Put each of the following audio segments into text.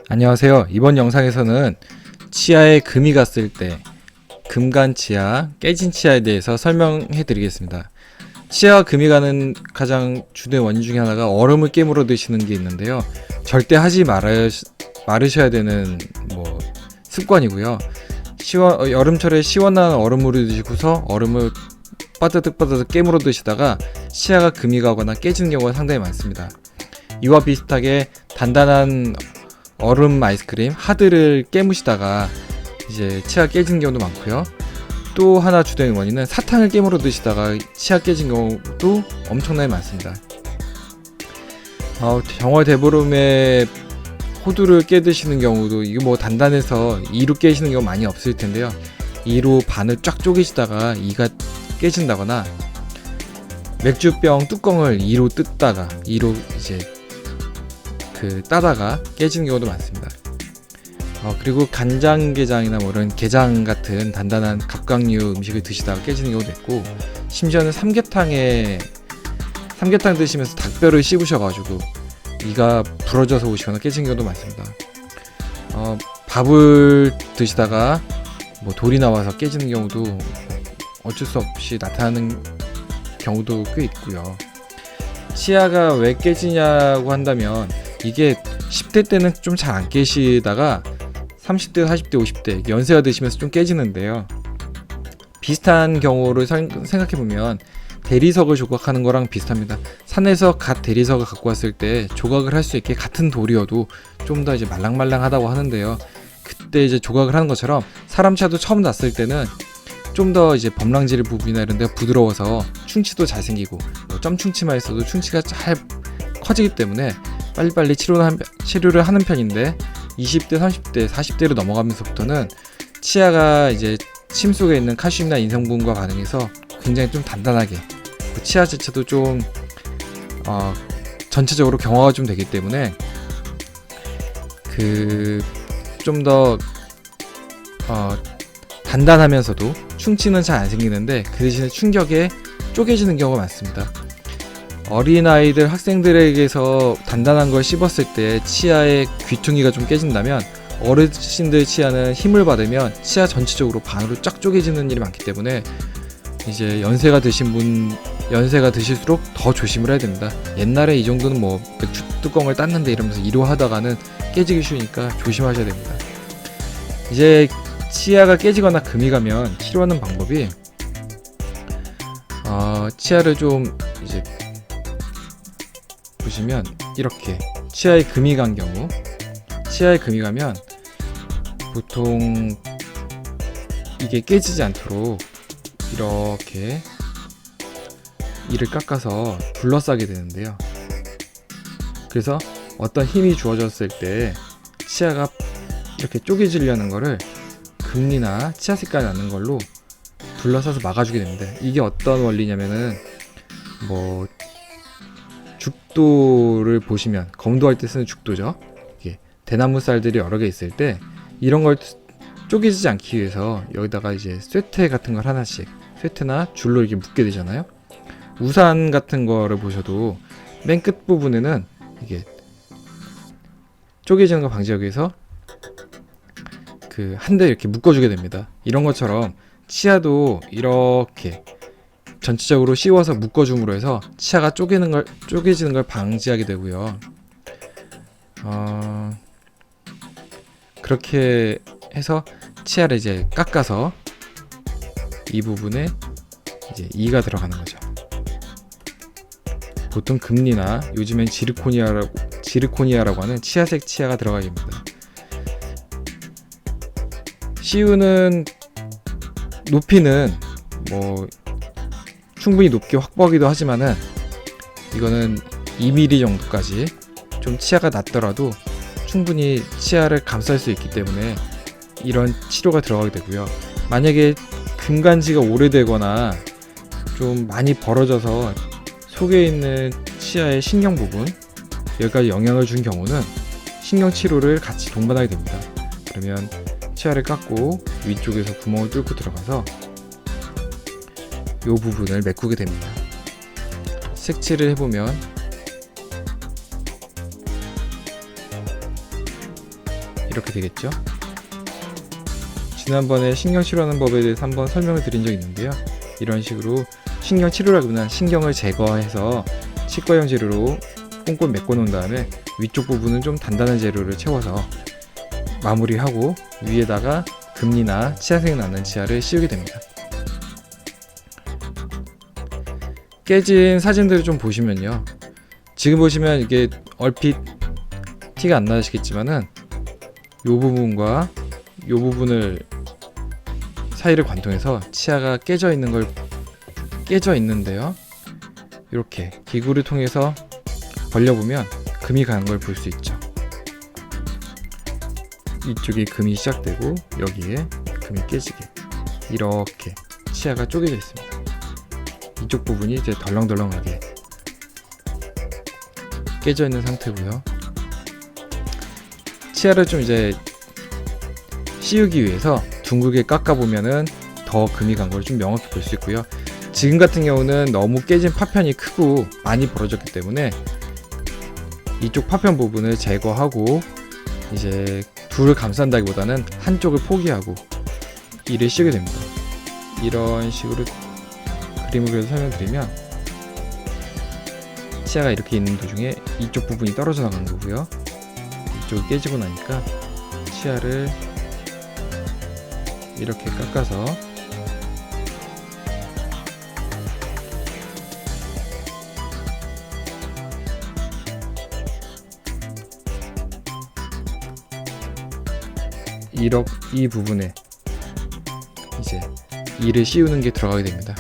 안녕하세요. 이번 영상에서는 치아에 금이 갔을 때 금간 치아, 깨진 치아에 대해서 설명해 드리겠습니다. 치아와 금이 가는 가장 주된 원인 중에 하나가 얼음을 깨물어 드시는 게 있는데요. 절대 하지 말으셔야 되는 습관이고요. 여름철에 시원한 얼음물을 드시고서 얼음을 빠드득 깨물어 드시다가 치아가 금이 가거나 깨지는 경우가 상당히 많습니다. 이와 비슷하게 단단한 얼음 아이스크림, 하드를 깨무시다가 이제 치아 깨지는 경우도 많고요. 또 하나 주된 원인은 사탕을 깨물어 드시다가 치아 깨진 경우도 엄청나게 많습니다. 정월 대보름에 호두를 깨 드시는 경우도 이게 단단해서 이로 깨시는 경우 많이 없을 텐데요. 이로 반을 쫙 쪼개시다가 이가 깨진다거나 맥주병 뚜껑을 이로 뜯다가 이로 이제 따다가 깨지는 경우도 많습니다. 그리고 간장게장이나 이런 게장 같은 단단한 갑각류 음식을 드시다가 깨지는 경우도 있고, 심지어는 삼계탕 드시면서 닭뼈를 씹으셔가지고 이가 부러져서 오시거나 깨지는 경우도 많습니다. 밥을 드시다가 돌이 나와서 깨지는 경우도 어쩔 수 없이 나타나는 경우도 꽤 있고요. 치아가 왜 깨지냐고 한다면, 이게 10대 때는 좀 잘 안 깨시다가 30대, 40대, 50대 연세가 드시면서 좀 깨지는데요. 비슷한 경우를 생각해보면 대리석을 조각하는 거랑 비슷합니다. 산에서 갓 대리석을 갖고 왔을 때 조각을 할 수 있게 같은 돌이어도 좀 더 이제 말랑말랑하다고 하는데요. 그때 이제 조각을 하는 것처럼 사람 치아도 처음 났을 때는 좀 더 이제 범랑질 부분이나 이런 데가 부드러워서 충치도 잘 생기고, 점충치만 있어도 충치가 잘 커지기 때문에 빨리빨리 치료를 하는 편인데, 20대, 30대, 40대로 넘어가면서부터는 치아가 이제 침 속에 있는 칼슘이나 인성분과 반응해서 굉장히 좀 단단하게, 치아 자체도 좀 전체적으로 경화가 좀 되기 때문에 좀 더 단단하면서도 충치는 잘 안 생기는데, 그 대신에 충격에 쪼개지는 경우가 많습니다. 어린아이들, 학생들에게서 단단한 걸 씹었을 때 치아의 귀퉁이가 좀 깨진다면, 어르신들 치아는 힘을 받으면 치아 전체적으로 반으로 쫙 쪼개지는 일이 많기 때문에 이제 연세가 드실수록 더 조심을 해야 됩니다. 옛날에 이 정도는 맥주 뚜껑을 땄는데 이러면서 이로 하다가는 깨지기 쉬우니까 조심하셔야 됩니다. 이제 치아가 깨지거나 금이 가면 치료하는 방법이, 치아를 좀 이제 보시면 이렇게 치아에 금이 간 경우, 치아에 금이 가면 보통 이게 깨지지 않도록 이렇게 이를 깎아서 둘러싸게 되는데요. 그래서 어떤 힘이 주어졌을 때 치아가 이렇게 쪼개지려는 거를 금리나 치아 색깔이 나는 걸로 둘러싸서 막아주게 됩니다. 이게 어떤 원리냐면은 죽도를 보시면, 검도할 때 쓰는 죽도죠. 이게 대나무 쌀들이 여러 개 있을 때 이런 걸 쪼개지지 않기 위해서 여기다가 이제 쇠퇴 같은 걸 하나씩, 쇠퇴나 줄로 이렇게 묶게 되잖아요. 우산 같은 거를 보셔도 맨 끝 부분에는 이게 쪼개지는 거 방지하기 위해서 한 대 이렇게 묶어주게 됩니다. 이런 것처럼 치아도 이렇게 전체적으로 씌워서 묶어줌으로 해서 치아가 쪼개지는 걸 방지하게 되고요. 그렇게 해서 치아를 이제 깎아서 이 부분에 이제 이가 들어가는 거죠. 보통 금리나 요즘엔 지르코니아라고 하는 치아색 치아가 들어가게 됩니다. 씌우는 높이는 충분히 높게 확보하기도 하지만은, 이거는 2mm 정도까지 좀 치아가 낮더라도 충분히 치아를 감쌀 수 있기 때문에 이런 치료가 들어가게 되고요. 만약에 금간지가 오래되거나 좀 많이 벌어져서 속에 있는 치아의 신경 부분, 여기까지 영향을 준 경우는 신경 치료를 같이 동반하게 됩니다. 그러면 치아를 깎고 위쪽에서 구멍을 뚫고 들어가서 이 부분을 메꾸게 됩니다. 색칠을 해보면 이렇게 되겠죠. 지난번에 신경 치료하는 법에 대해서 한번 설명을 드린 적이 있는데요. 이런 식으로 신경 치료라기보다는 신경을 제거해서 치과용 재료로 꼼꼼히 메꿔 놓은 다음에 위쪽 부분은 좀 단단한 재료를 채워서 마무리하고 위에다가 금리나 치아색이 나는 치아를 씌우게 됩니다. 깨진 사진들을 좀 보시면요, 지금 보시면 이게 얼핏 티가 안 나시겠지만은 요 부분과 요 부분을 사이를 관통해서 치아가 깨져 있는데요, 이렇게 기구를 통해서 벌려보면 금이 가는 걸 볼 수 있죠. 이쪽에 금이 시작되고 여기에 금이 깨지게 이렇게 치아가 쪼개져 있습니다. 이쪽 부분이 이제 덜렁덜렁하게 깨져 있는 상태고요. 치아를 좀 이제 씌우기 위해서 둥글게 깎아 보면은 더 금이 간 걸 좀 명확히 볼 수 있고요. 지금 같은 경우는 너무 깨진 파편이 크고 많이 벌어졌기 때문에 이쪽 파편 부분을 제거하고 이제 둘을 감싼다기보다는 한쪽을 포기하고 이를 씌우게 됩니다. 이런 식으로 그림을 그려서 설명드리면 치아가 이렇게 있는 도중에 이쪽 부분이 떨어져 나가는 거고요. 이쪽이 깨지고 나니까 치아를 이렇게 깎아서 이 부분에 이제 이를 씌우는 게 들어가게 됩니다.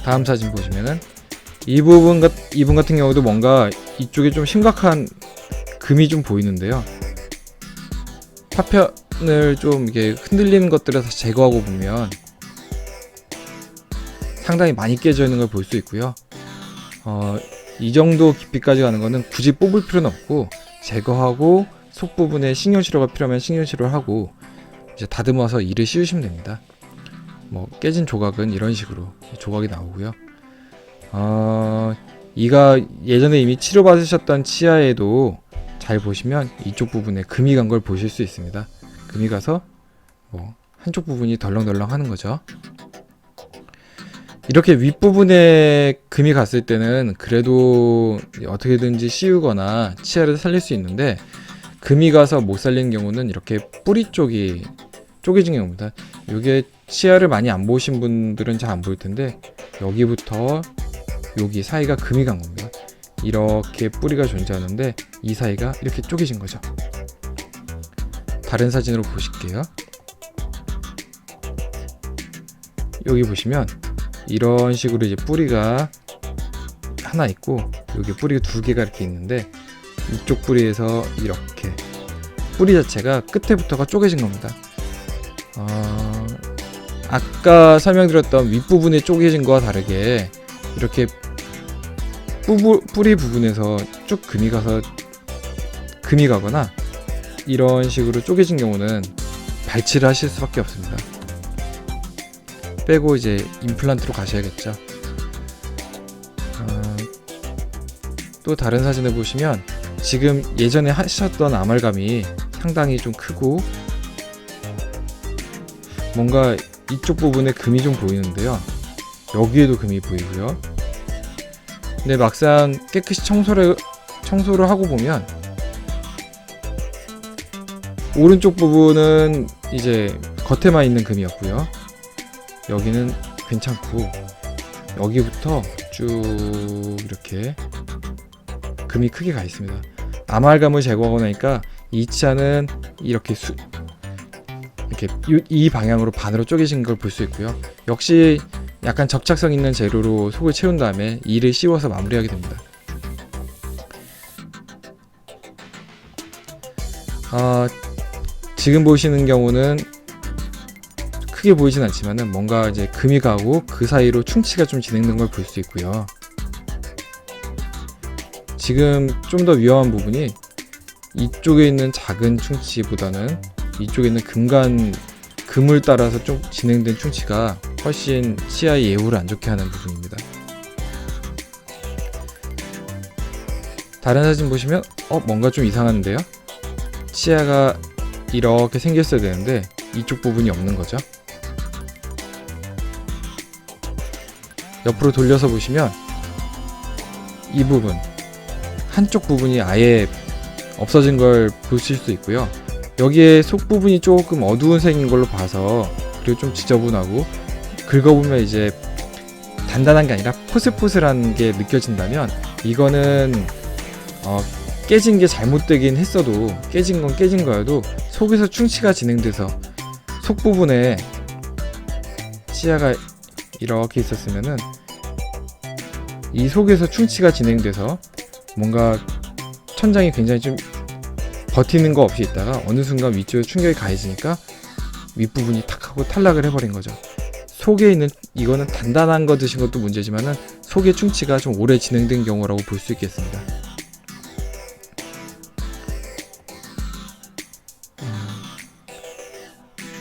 다음 사진 보시면은 이 부분 같은 경우도 뭔가 이쪽에 좀 심각한 금이 좀 보이는데요. 파편을 좀 이게 흔들리는 것들을 다 제거하고 보면 상당히 많이 깨져 있는 걸 볼 수 있고요. 이 정도 깊이까지 가는 거는 굳이 뽑을 필요는 없고 제거하고 속 부분에 신경치료가 필요하면 신경치료를 하고 이제 다듬어서 이를 씌우시면 됩니다. 뭐 깨진 조각은 이런 식으로 조각이 나오고요. 이가 예전에 이미 치료받으셨던 치아에도 잘 보시면 이쪽 부분에 금이 간 걸 보실 수 있습니다. 금이 가서 뭐 한쪽 부분이 덜렁덜렁 하는 거죠. 이렇게 윗부분에 금이 갔을 때는 그래도 어떻게든지 씌우거나 치아를 살릴 수 있는데, 금이 가서 못 살리는 경우는 이렇게 뿌리 쪽이 쪼개진 경우입니다. 이게 치아를 많이 안 보신 분들은 잘 안 보일 텐데 여기부터 여기 사이가 금이 간 겁니다. 이렇게 뿌리가 존재하는데 이 사이가 이렇게 쪼개진 거죠. 다른 사진으로 보실게요. 여기 보시면 이런 식으로 이제 뿌리가 하나 있고 여기 뿌리가 두 개가 이렇게 있는데 이쪽 뿌리에서 이렇게 뿌리 자체가 끝에부터가 쪼개진 겁니다. 아까 설명드렸던 윗부분에 쪼개진 거와 다르게 이렇게 뿌리 부분에서 쭉 금이 가거나 이런 식으로 쪼개진 경우는 발치를 하실 수밖에 없습니다. 빼고 이제 임플란트로 가셔야겠죠. 또 다른 사진을 보시면 지금 예전에 하셨던 아말감이 상당히 좀 크고 뭔가 이쪽 부분에 금이 좀 보이는데요. 여기에도 금이 보이고요. 근데 막상 깨끗이 청소를 하고 보면 오른쪽 부분은 이제 겉에만 있는 금이었고요. 여기는 괜찮고 여기부터 쭉 이렇게 금이 크게 가 있습니다. 아말감을 제거하고 나니까 이 치아는 이렇게 이 방향으로 반으로 쪼개진 걸 볼 수 있고요. 역시 약간 접착성 있는 재료로 속을 채운 다음에 이를 씌워서 마무리하게 됩니다. 지금 보시는 경우는 크게 보이진 않지만은 뭔가 이제 금이 가고 그 사이로 충치가 좀 진행된 걸 볼 수 있고요. 지금 좀 더 위험한 부분이 이쪽에 있는 작은 충치보다는 이쪽에 있는 금을 따라서 좀 진행된 충치가 훨씬 치아의 예후를 안 좋게 하는 부분입니다. 다른 사진 보시면 뭔가 좀 이상한데요? 치아가 이렇게 생겼어야 되는데 이쪽 부분이 없는 거죠. 옆으로 돌려서 보시면 이 부분, 한쪽 부분이 아예 없어진 걸 보실 수 있고요. 여기에 속 부분이 조금 어두운 색인 걸로 봐서, 그리고 좀 지저분하고 긁어보면 이제 단단한 게 아니라 포슬포슬한 게 느껴진다면 이거는 깨진 게 잘못되긴 했어도, 깨진 건 깨진 거여도 속에서 충치가 진행돼서 속 부분에 치아가 이렇게 있었으면은 이 속에서 충치가 진행돼서 뭔가 천장이 굉장히 좀 버티는 거 없이 있다가 어느 순간 위쪽에 충격이 가해지니까 윗부분이 탁 하고 탈락을 해버린 거죠. 속에 있는, 이거는 단단한 거 드신 것도 문제지만은 속의 충치가 좀 오래 진행된 경우라고 볼 수 있겠습니다.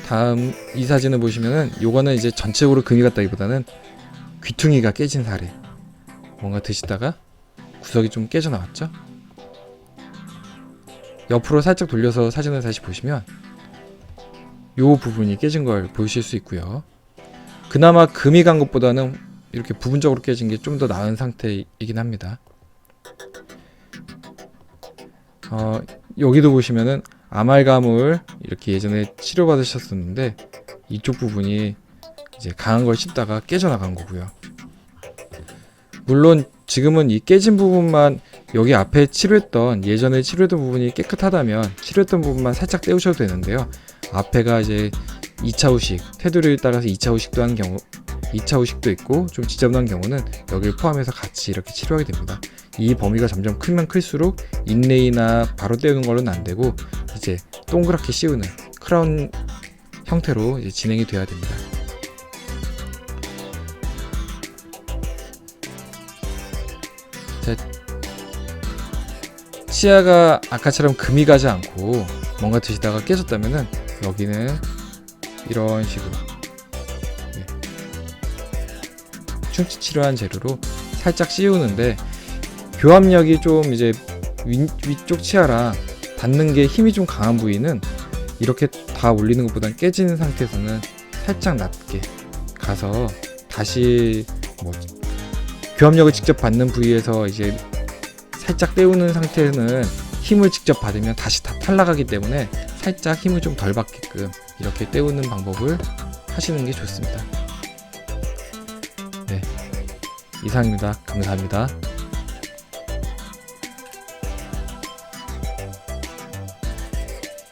다음 이 사진을 보시면은 요거는 이제 전체적으로 금이 갔다기보다는 귀퉁이가 깨진 사례. 뭔가 드시다가 구석이 좀 깨져 나왔죠. 옆으로 살짝 돌려서 사진을 다시 보시면 요 부분이 깨진 걸 보실 수 있고요. 그나마 금이 간 것보다는 이렇게 부분적으로 깨진 게 좀 더 나은 상태이긴 합니다. 여기도 보시면은 아말감을 이렇게 예전에 치료받으셨었는데 이쪽 부분이 이제 강한 걸 씹다가 깨져 나간 거고요. 물론 지금은 이 깨진 부분만, 여기 앞에 치료했던, 예전에 치료했던 부분이 깨끗하다면 치료했던 부분만 살짝 떼우셔도 되는데요. 앞에가 이제 2차 후식, 테두리에 따라서 2차 후식도 하는 경우, 2차 후식도 있고 좀 지저분한 경우는 여기를 포함해서 같이 이렇게 치료하게 됩니다. 이 범위가 점점 크면 클수록 인레이나 바로 떼우는 걸로는 안 되고 이제 동그랗게 씌우는 크라운 형태로 이제 진행이 돼야 됩니다. 자, 치아가 아까처럼 금이 가지 않고 뭔가 드시다가 깨졌다면은 여기는 이런 식으로 충치 치료한 재료로 살짝 씌우는데, 교합력이 좀 이제 위쪽 치아랑 닿는 게 힘이 좀 강한 부위는 이렇게 다 올리는 것보다는 깨지는 상태에서는 살짝 낮게 가서 다시 교합력을 직접 받는 부위에서 이제 살짝 떼우는 상태는 힘을 직접 받으면 다시 다 탈락하기 때문에 살짝 힘을 좀 덜 받게끔 이렇게 떼우는 방법을 하시는 게 좋습니다. 네, 이상입니다. 감사합니다.